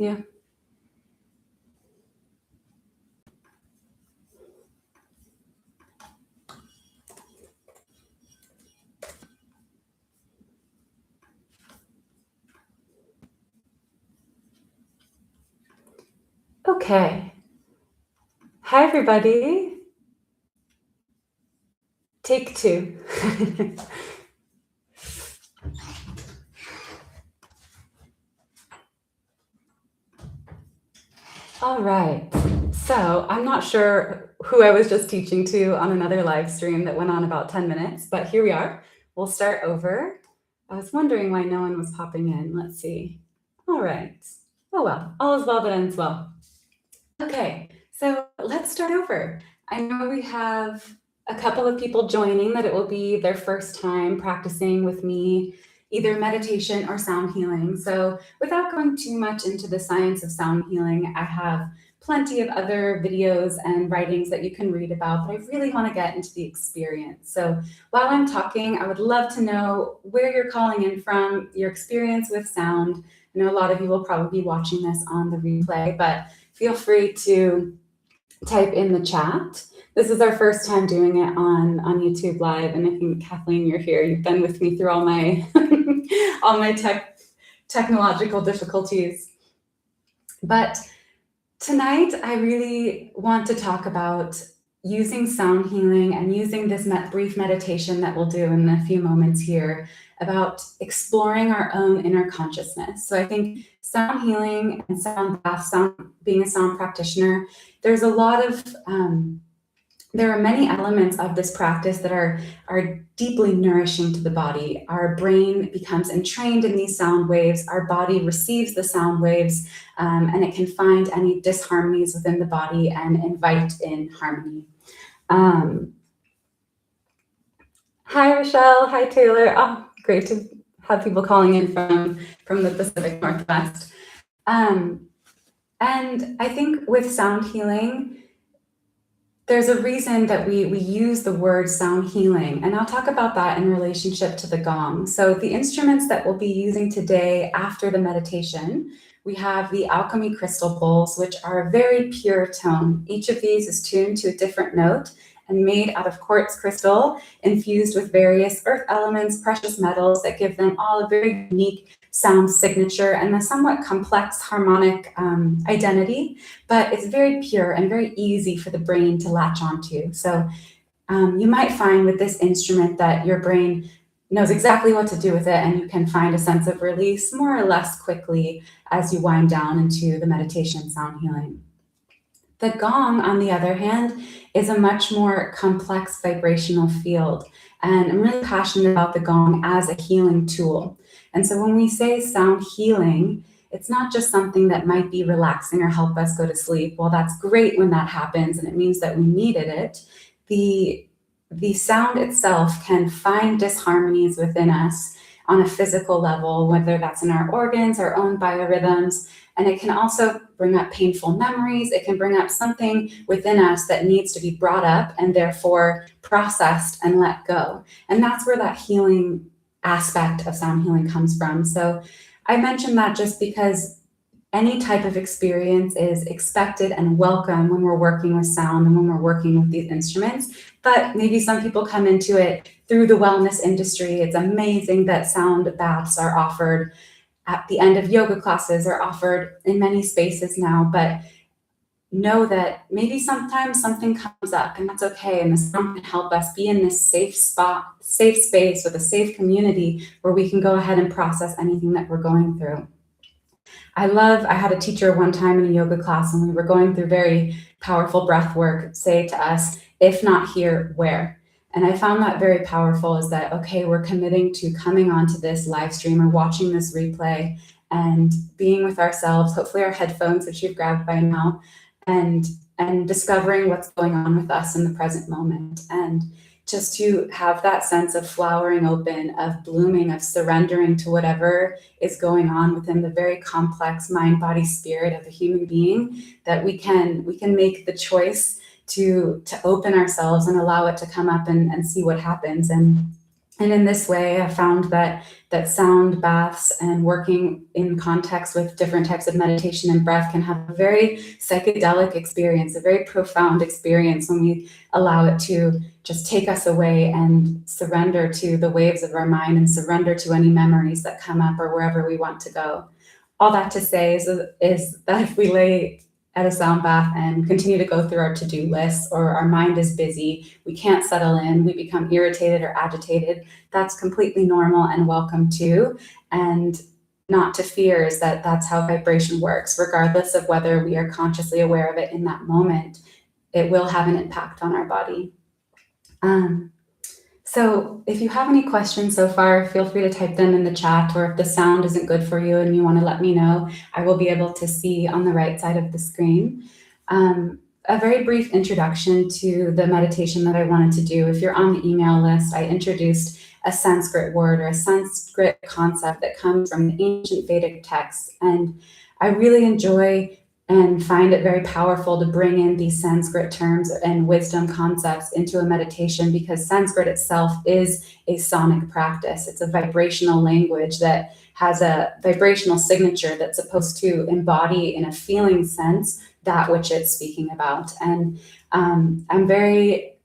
Yeah. Okay. Hi, everybody. Take two. All right. So I'm not sure who I was just teaching to on another live stream that went on about 10 minutes, but here we are. We'll start over. I was wondering why no one was popping in. Let's see. All right. Oh, well, all is well that ends well. Okay, so let's start over. I know we have a couple of people joining that it will be their first time practicing with me, either meditation or sound healing. So without going too much into the science of sound healing, I have plenty of other videos and writings that you can read about, but I really want to get into the experience. So while I'm talking, I would love to know where you're calling in from, your experience with sound. I know a lot of you will probably be watching this on the replay, but feel free to type in the chat. This is our first time doing it on YouTube Live, and I think Kathleen, you're here. You've been with me through all my all my technological difficulties. But tonight, I really want to talk about using sound healing and using this brief meditation that we'll do in a few moments here about exploring our own inner consciousness. So I think sound healing and sound bath, being a sound practitioner, there's a lot of, there are many elements of this practice that are deeply nourishing to the body. Our brain becomes entrained in these sound waves. Our body receives the sound waves, and it can find any disharmonies within the body and invite in harmony. Hi, Rochelle. Hi, Taylor. Oh, great to have people calling in from the Pacific Northwest. And I think with sound healing, there's a reason that we use the word sound healing, and I'll talk about that in relationship to the gong. So the instruments that we'll be using today after the meditation, we have the alchemy crystal bowls, which are a very pure tone. Each of these is tuned to a different note and made out of quartz crystal, infused with various earth elements, precious metals that give them all a very unique sound signature and a somewhat complex harmonic identity, but it's very pure and very easy for the brain to latch onto. So you might find with this instrument that your brain knows exactly what to do with it, and you can find a sense of release more or less quickly as you wind down into the meditation sound healing. The gong, on the other hand, is a much more complex vibrational field, and I'm really passionate about the gong as a healing tool. And so when we say sound healing, it's not just something that might be relaxing or help us go to sleep. Well, that's great when that happens, and it means that we needed it. The sound itself can find disharmonies within us on a physical level, whether that's in our organs, our own biorhythms, and it can also bring up painful memories. It can bring up something within us that needs to be brought up and therefore processed and let go. And that's where that healing aspect of sound healing comes from. So I mentioned that just because any type of experience is expected and welcome when we're working with sound and when we're working with these instruments. But maybe some people come into it through the wellness industry. It's amazing that sound baths are offered at the end of yoga classes, are offered in many spaces now, but know that maybe sometimes something comes up, and that's okay, and the sound can help us be in this safe space with a safe community where we can go ahead and process anything that we're going through. I had a teacher one time in a yoga class, and we were going through very powerful breath work, say to us, if not here, where? And I found that very powerful, is that, okay, we're committing to coming onto this live stream or watching this replay and being with ourselves, hopefully our headphones, which you've grabbed by now, and discovering what's going on with us in the present moment. And just to have that sense of flowering open, of blooming, of surrendering to whatever is going on within the very complex mind, body, spirit of a human being, that we can make the choice to open ourselves and allow it to come up and see what happens. And And in this way, I found that sound baths and working in context with different types of meditation and breath can have a very psychedelic experience, a very profound experience when we allow it to just take us away and surrender to the waves of our mind and surrender to any memories that come up or wherever we want to go. All that to say is that if we lay at a sound bath and continue to go through our to-do lists, or our mind is busy, we can't settle in, we become irritated or agitated, that's completely normal and welcome too. And not to fear is that that's how vibration works. Regardless of whether we are consciously aware of it in that moment, it will have an impact on our body. So if you have any questions so far, feel free to type them in the chat, or if the sound isn't good for you and you want to let me know, I will be able to see on the right side of the screen. A very brief introduction to the meditation that I wanted to do. If you're on the email list, I introduced a Sanskrit word or a Sanskrit concept that comes from the ancient Vedic texts. And I really enjoy and find it very powerful to bring in these Sanskrit terms and wisdom concepts into a meditation, because Sanskrit itself is a sonic practice. It's a vibrational language that has a vibrational signature that's supposed to embody in a feeling sense that which it's speaking about. And I'm very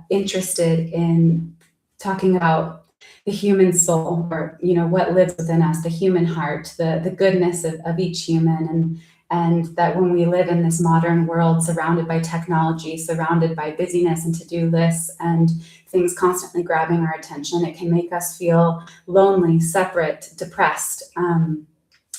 interested in talking about the human soul, or what lives within us, the human heart, the goodness of each human, and that when we live in this modern world surrounded by technology, surrounded by busyness and to-do lists and things constantly grabbing our attention, it can make us feel lonely, separate, depressed,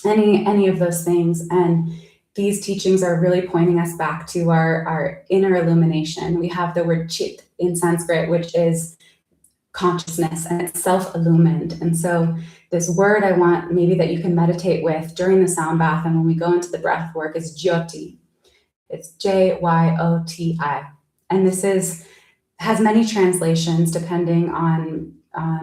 any of those things. And these teachings are really pointing us back to our inner illumination. We have the word chit in Sanskrit, which is consciousness, and it's self-illumined. And so this word I want maybe that you can meditate with during the sound bath and when we go into the breath work is Jyoti. It's Jyoti. And this has many translations depending on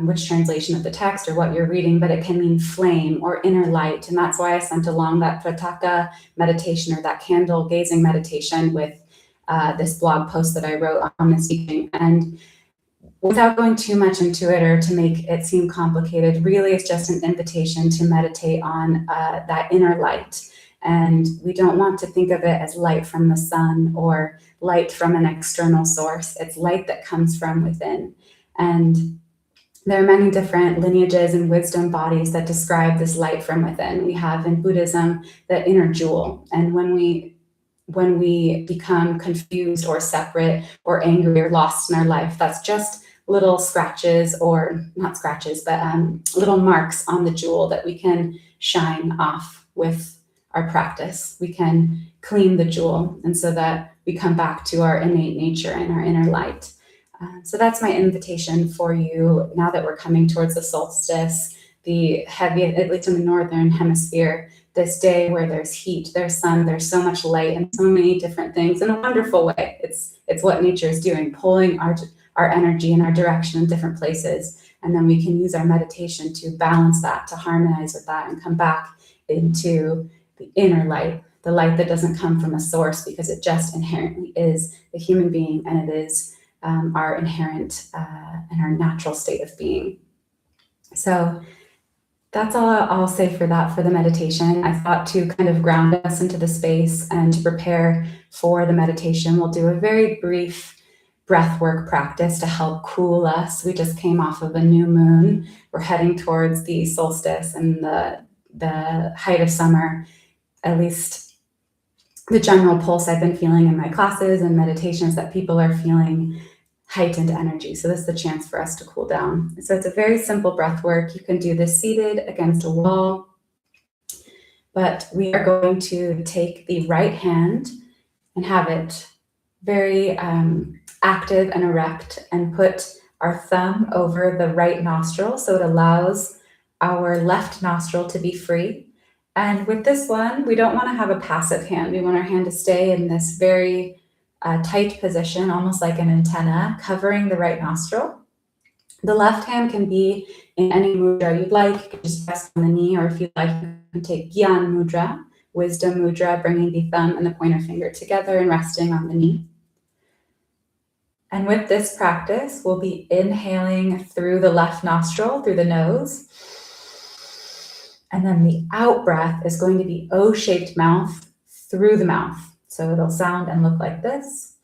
which translation of the text or what you're reading, but it can mean flame or inner light. And that's why I sent along that Prataka meditation, or that candle gazing meditation, with this blog post that I wrote on this evening. And without going too much into it or to make it seem complicated, really it's just an invitation to meditate on that inner light. And we don't want to think of it as light from the sun or light from an external source. It's light that comes from within. And there are many different lineages and wisdom bodies that describe this light from within. We have in Buddhism the inner jewel. And when we become confused or separate or angry or lost in our life, that's just little scratches, or not scratches, but little marks on the jewel that we can shine off with our practice. We can clean the jewel, and so that we come back to our innate nature and our inner light. So that's my invitation for you now that we're coming towards the solstice, the heavy, at least in the northern hemisphere, this day where there's heat, there's sun, there's so much light, and so many different things in a wonderful way. It's what nature is doing, pulling our energy in our direction in different places. And then we can use our meditation to balance that, to harmonize with that, and come back into the inner light, the light that doesn't come from a source, because it just inherently is the human being, and it is our inherent and our natural state of being. So that's all I'll say for that, for the meditation. I thought to kind of ground us into the space and to prepare for the meditation, we'll do a very brief breathwork practice to help cool us. We just came off of a new moon. We're heading towards the solstice and the height of summer, at least the general pulse I've been feeling in my classes and meditations, that people are feeling heightened energy. So this is a chance for us to cool down. So it's a very simple breath work. You can do this seated against a wall, but we are going to take the right hand and have it very active and erect, and put our thumb over the right nostril so it allows our left nostril to be free. And with this one, we don't want to have a passive hand. We want our hand to stay in this very tight position, almost like an antenna, covering the right nostril. The left hand can be in any mudra you'd like. You can just rest on the knee, or if you'd like, you can take Gyan Mudra, wisdom mudra, bringing the thumb and the pointer finger together and resting on the knee. And with this practice, we'll be inhaling through the left nostril, through the nose. And then the out breath is going to be O-shaped mouth through the mouth. So it'll sound and look like this.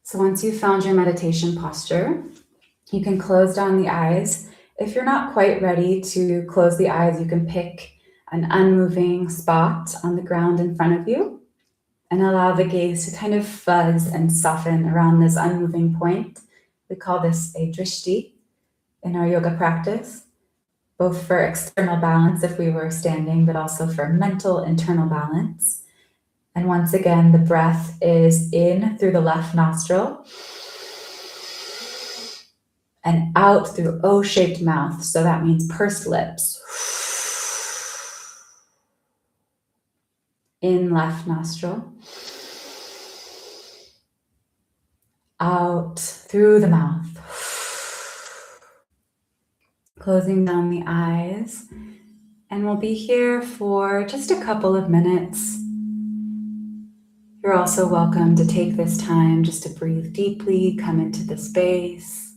So once you've found your meditation posture, you can close down the eyes. If you're not quite ready to close the eyes, you can pick an unmoving spot on the ground in front of you and allow the gaze to kind of fuzz and soften around this unmoving point. We call this a drishti in our yoga practice, both for external balance if we were standing, but also for mental internal balance. And once again, the breath is in through the left nostril and out through O-shaped mouth. So that means pursed lips. In left nostril. Out through the mouth. Closing down the eyes. And we'll be here for just a couple of minutes. You're also welcome to take this time just to breathe deeply, come into the space.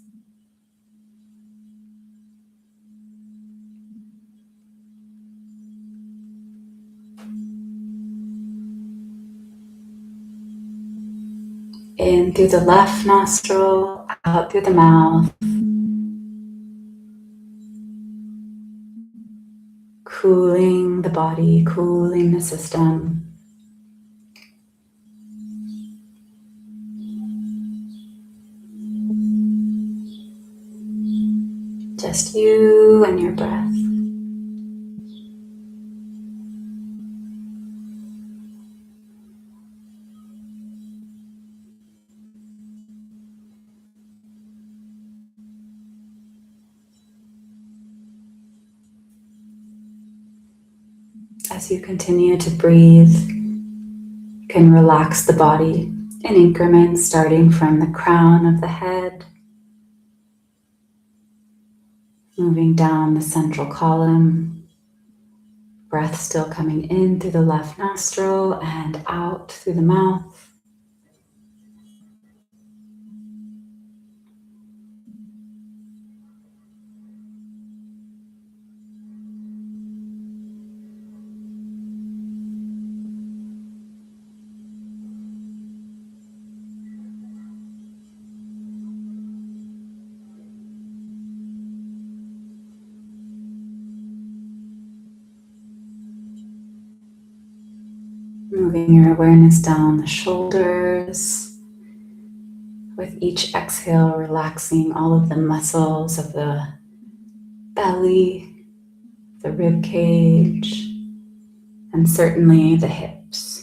In through the left nostril, out through the mouth. Cooling the body, cooling the system. Just you and your breath. As you continue to breathe, you can relax the body in increments, starting from the crown of the head, moving down the central column, breath still coming in through the left nostril and out through the mouth. Moving your awareness down the shoulders. With each exhale, relaxing all of the muscles of the belly, the rib cage, and certainly the hips.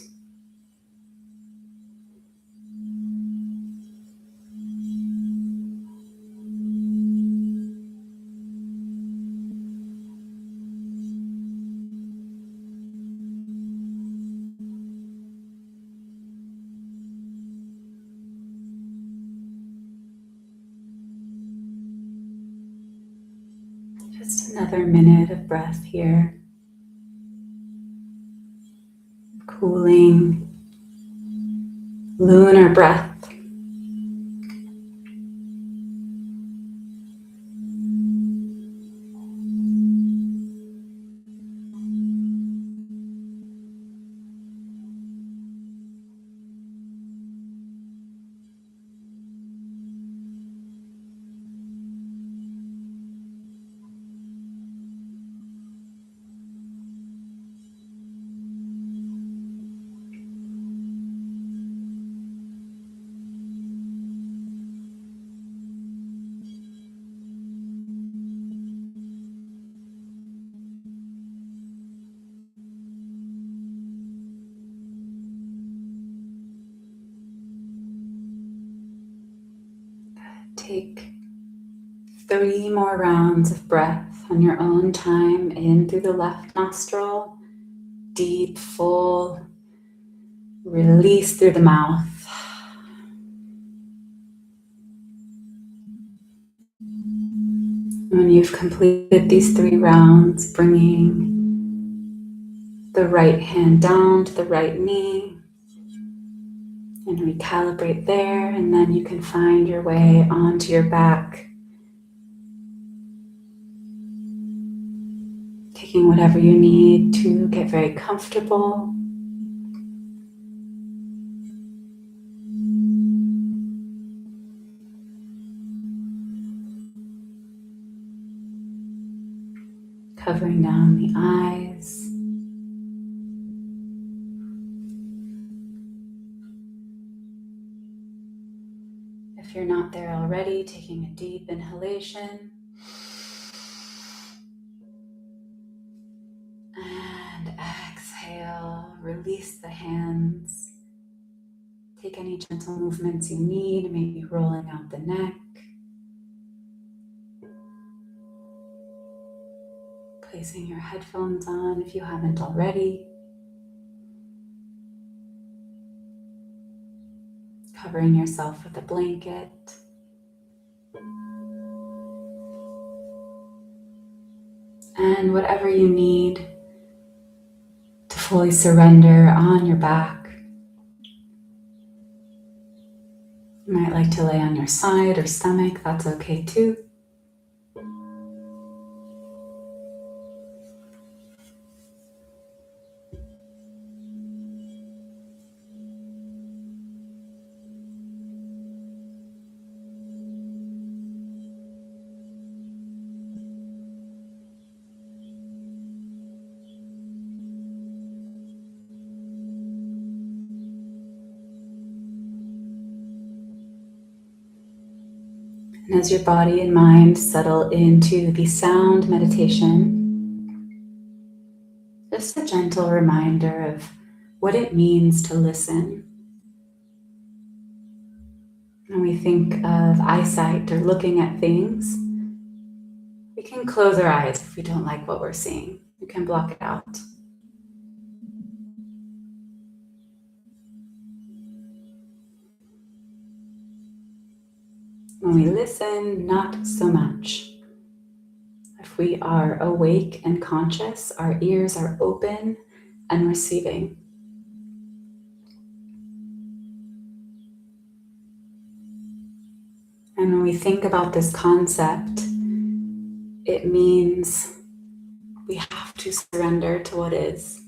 Just another minute of breath here. Cooling, lunar breath. Take 3 more rounds of breath on your own time, in through the left nostril, deep, full, release through the mouth. When you've completed these 3 rounds, bringing the right hand down to the right knee and recalibrate there, and then you can find your way onto your back, taking whatever you need to get very comfortable. Covering down the eyes. If you're not there already, taking a deep inhalation. And exhale, release the hands. Take any gentle movements you need, maybe rolling out the neck. Placing your headphones on if you haven't already. Covering yourself with a blanket. And whatever you need to fully surrender on your back. You might like to lay on your side or stomach, that's okay too. And as your body and mind settle into the sound meditation, just a gentle reminder of what it means to listen. When we think of eyesight or looking at things, we can close our eyes if we don't like what we're seeing. We can block it out. When we listen, not so much. If we are awake and conscious, our ears are open and receiving. And when we think about this concept, it means we have to surrender to what is.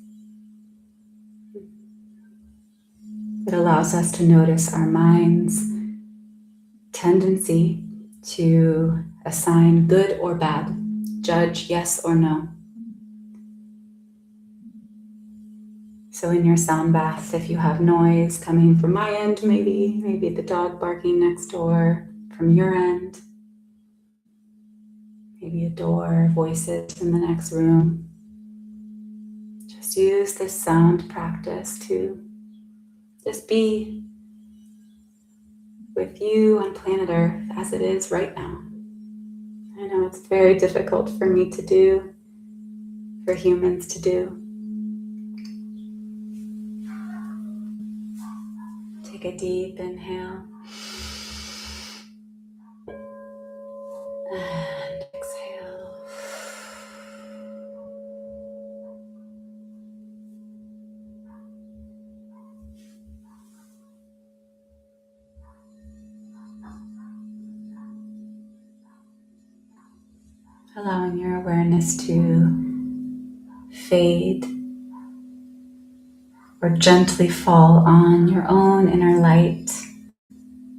It allows us to notice our mind's tendency to assign good or bad, judge yes or no. So in your sound bath, if you have noise coming from my end, maybe the dog barking next door from your end, maybe a door, voices from the next room, just use this sound practice to just be with you on planet Earth as it is right now. I know it's very difficult for me to do, for humans to do. Take a deep inhale and exhale. Allowing your awareness to fade or gently fall on your own inner light.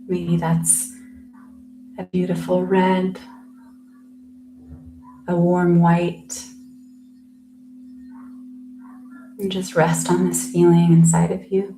Maybe that's a beautiful red, a warm white, and just rest on this feeling inside of you.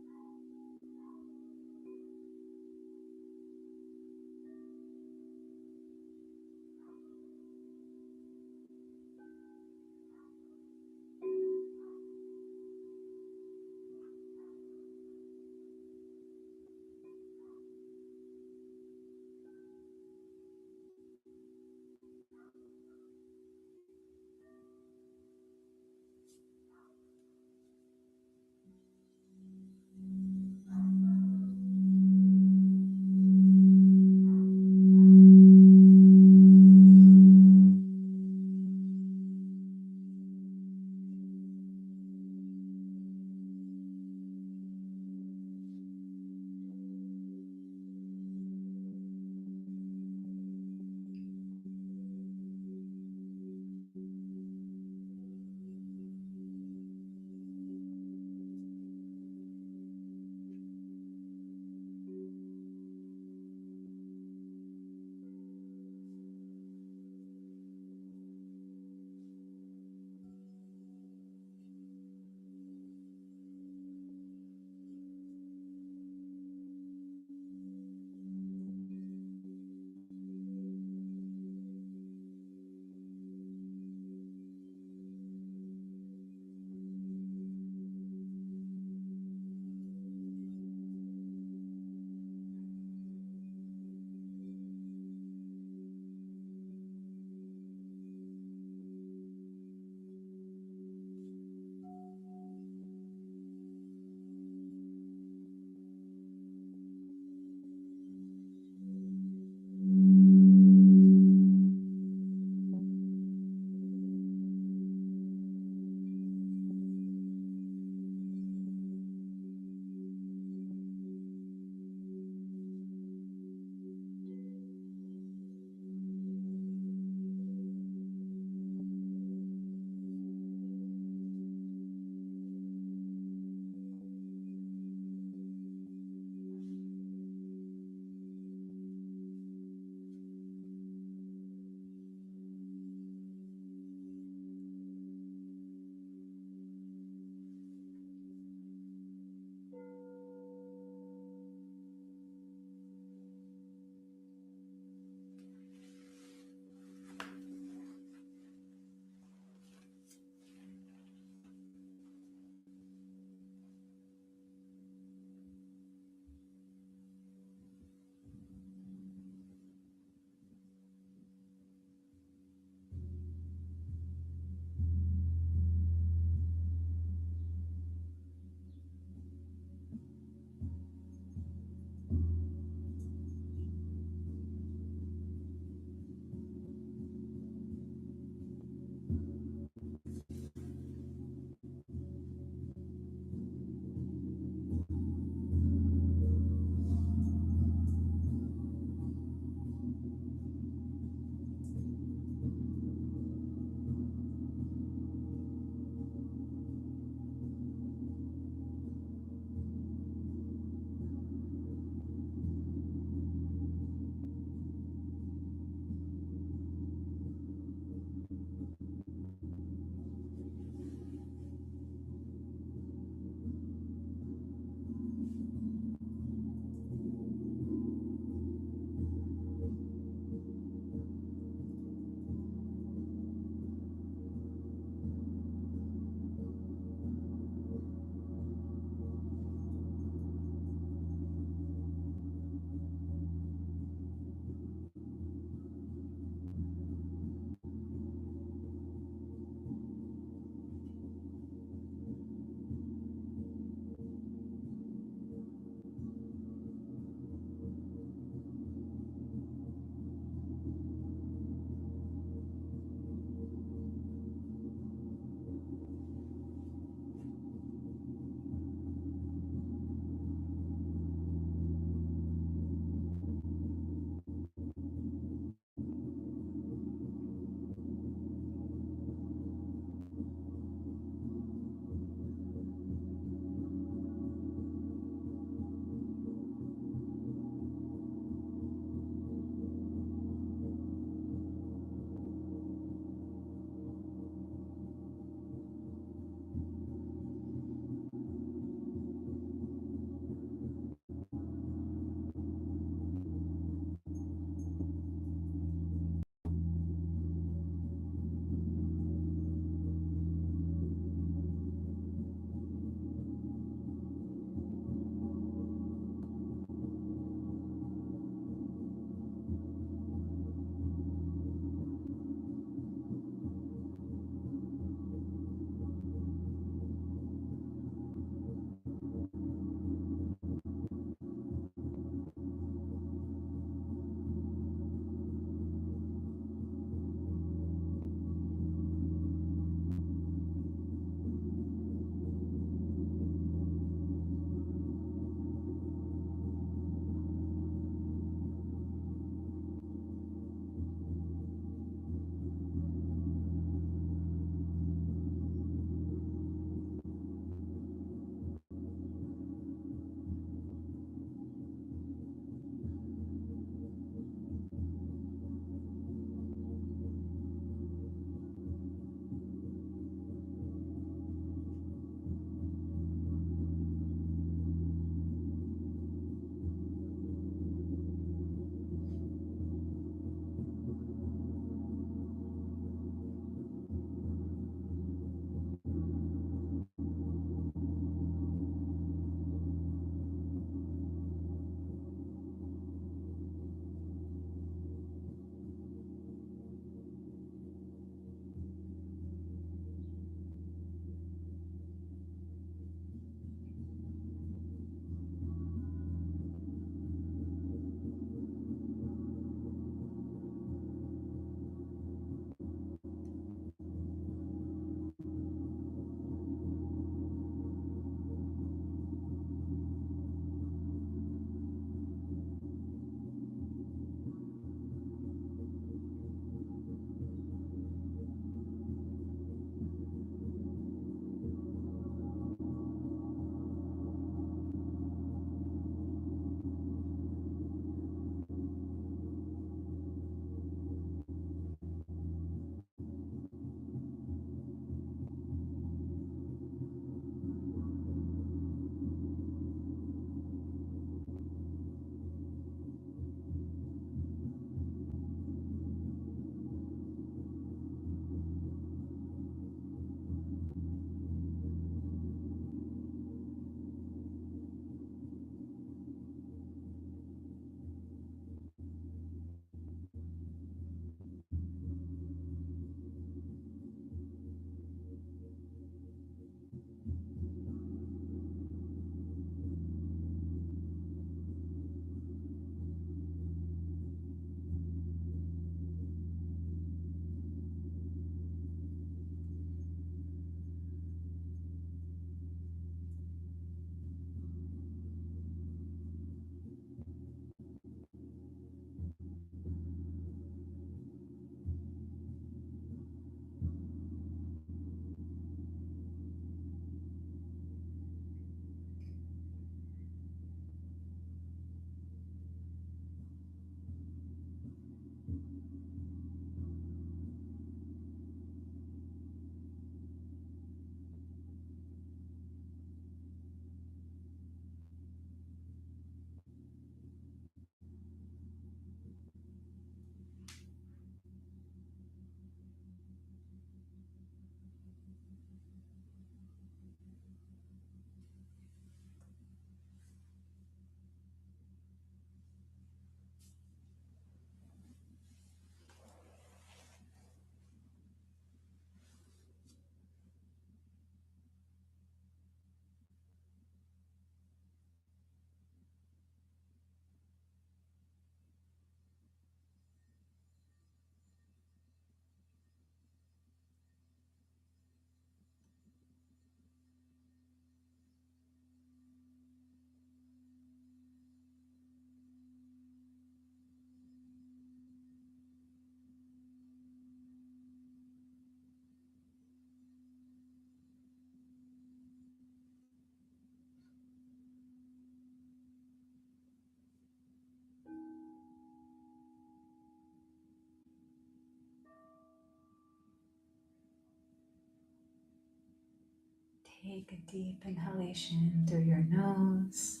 Take a deep inhalation through your nose.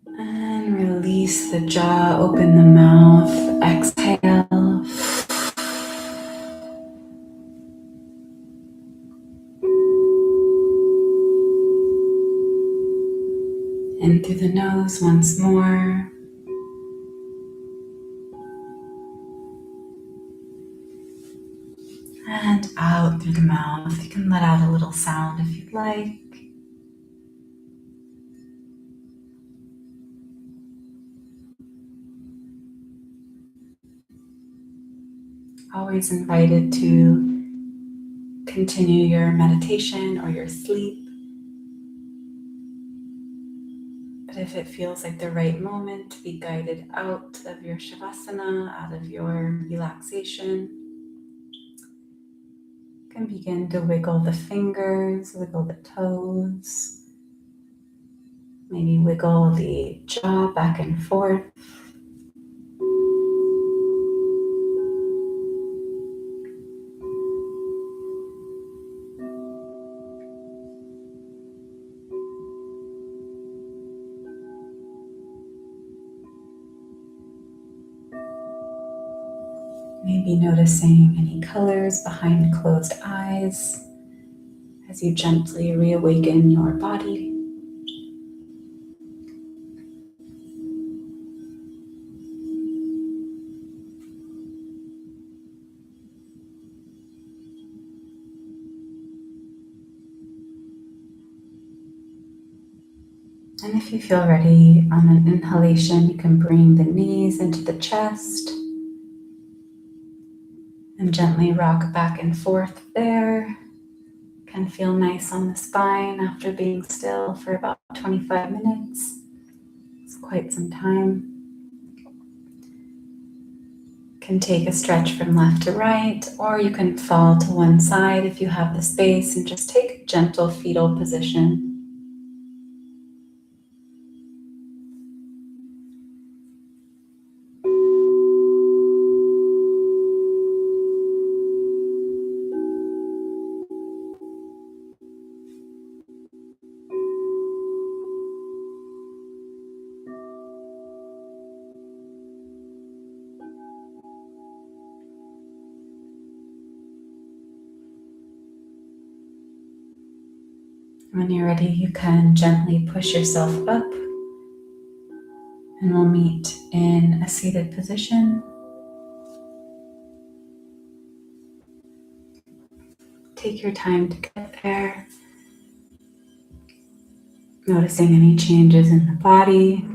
And release the jaw, open the mouth, exhale. In through the nose once more. And out through the mouth. You can let out a little sound if you'd like. Always invited to continue your meditation or your sleep. But if it feels like the right moment to be guided out of your shavasana, out of your relaxation, you can begin to wiggle the fingers, wiggle the toes, maybe wiggle the jaw back and forth. Maybe noticing any colors behind closed eyes as you gently reawaken your body. And if you feel ready on an inhalation, you can bring the knees into the chest and gently rock back and forth there. Can feel nice on the spine after being still for about 25 minutes. It's quite some time. Can take a stretch from left to right, or you can fall to one side if you have the space and just take a gentle fetal position. When you're ready, you can gently push yourself up, and we'll meet in a seated position. Take your time to get there, noticing any changes in the body,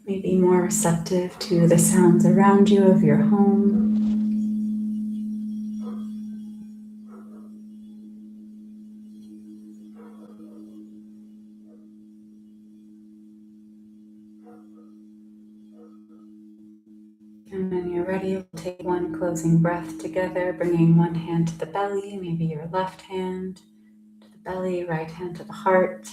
maybe more receptive to the sounds around you of your home. And when you're ready, we'll take one closing breath together, bringing one hand to the belly, maybe your left hand to the belly, right hand to the heart.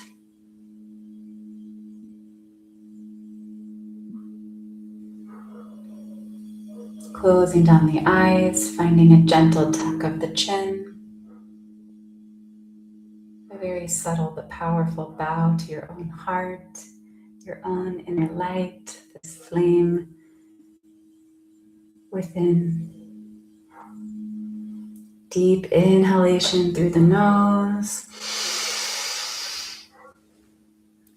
Closing down the eyes, finding a gentle tuck of the chin. A very subtle but powerful bow to your own heart, your own inner light, this flame within. Deep inhalation through the nose.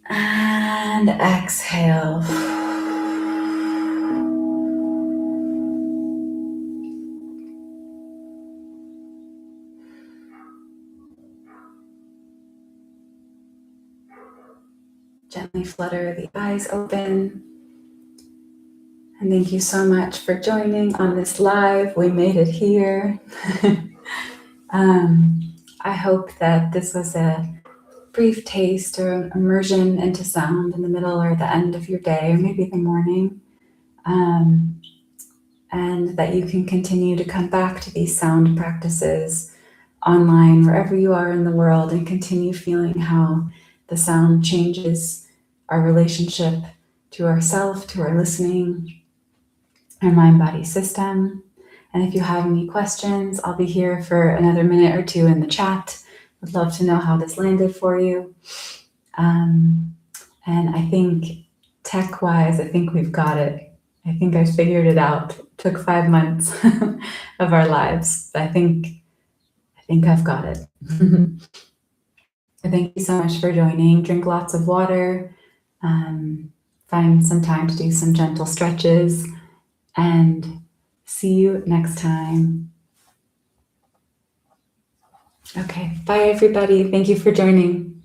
And exhale. Gently flutter the eyes open. And thank you so much for joining on this live. We made it here. I hope that this was a brief taste or immersion into sound in the middle or the end of your day, or maybe the morning. And that you can continue to come back to these sound practices online, wherever you are in the world, and continue feeling how the sound changes our relationship to ourself, to our listening, our mind-body system. And if you have any questions, I'll be here for another minute or two in the chat. Would love to know how this landed for you. And I think tech-wise, I think we've got it. I think I figured it out. Took 5 months of our lives. I think I've got it. Thank you so much for joining. Drink lots of water. Find some time to do some gentle stretches, and see you next time. Okay, bye everybody. Thank you for joining.